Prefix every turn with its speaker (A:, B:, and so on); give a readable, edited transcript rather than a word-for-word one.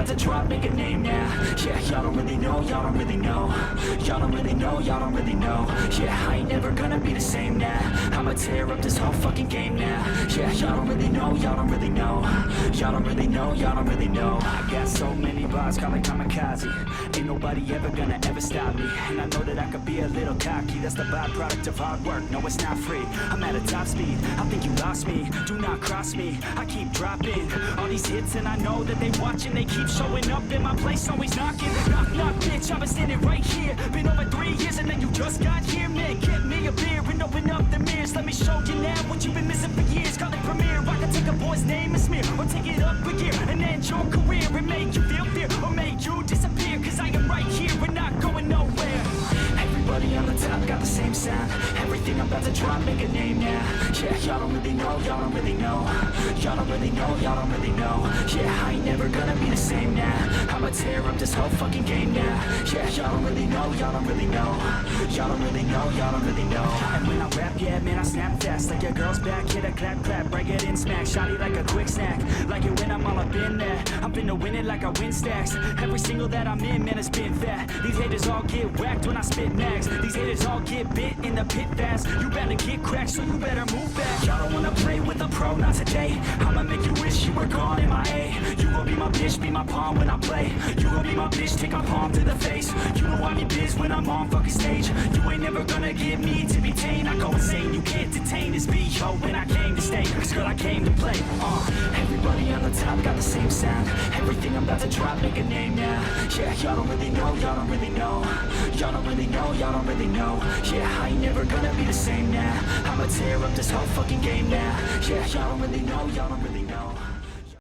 A: about to drop, make a name now. Yeah, y'all don't really know, y'all don't really know. Y'all don't really know, y'all don't really know. Yeah, I ain't never gonna be the same now. I'ma tear up this whole fucking game now. Yeah, y'all don't really know, y'all don't really know. Y'all don't really know, y'all don't really know. I got so many bars, call like kamikaze. Ain't nobody ever gonna ever stop me. And I know that I could be a little cocky. That's the byproduct of hard work, no it's not free. I'm at a top speed, I think you lost me. Do not cross me, I keep dropping all these hits and I know that they watching. They keep showing up in my place, always knocking. Knock, knock, bitch, I've been standing right here. Been over 3 years and then you just got here. Man, get me a beer and open up the mirrors. Let me show you now what you've been missing for years. Call it premiere, I can take a boy's name and smear, or take it up a gear and end your career and make you feel fear, or make you disappear. Cause I am right here and not going nowhere. Everybody on the top got the same sound. Everything I'm about to drop, make a name now. Yeah, y'all don't really know, y'all don't really know. Y'all don't really know, y'all don't really know. Yeah, I ain't never gonna be the same now. I'ma tear up this whole fucking game now. Yeah, y'all don't really know, y'all don't really know. Y'all don't really know, y'all don't really know. And when I rap, yeah, man, I snap fast. Like your girl's back, hit a clap, clap, break it in, smack. Shotty like a quick snack, like it when I'm all up in there. I'm finna win it like I win stacks. Every single that I'm in, man, it's been fat. These haters all get whacked when I spit max. These haters all get bit in the pit fast. You better get cracked, so you better move back. Y'all don't wanna play with a pro, not today. I'ma make you wish you were gone in my A. You gon' be my bitch, be my pawn when I play. You gon' be my bitch, take my palm to the face. You know I be biz when I'm on fucking stage. You ain't never gonna get me to be tame. I go insane, you can't detain this beat, yo, when I came to stay. Cause girl, I came to play. Everybody on the top got the same sound. Everything I'm about to drop, make a name now. Yeah, y'all don't really know, y'all don't really know. Y'all don't really know, y'all don't really know. Yeah, I ain't never gonna be the same now. I'ma tear up this whole fucking game now. Yeah, y'all don't really know, y'all don't really know.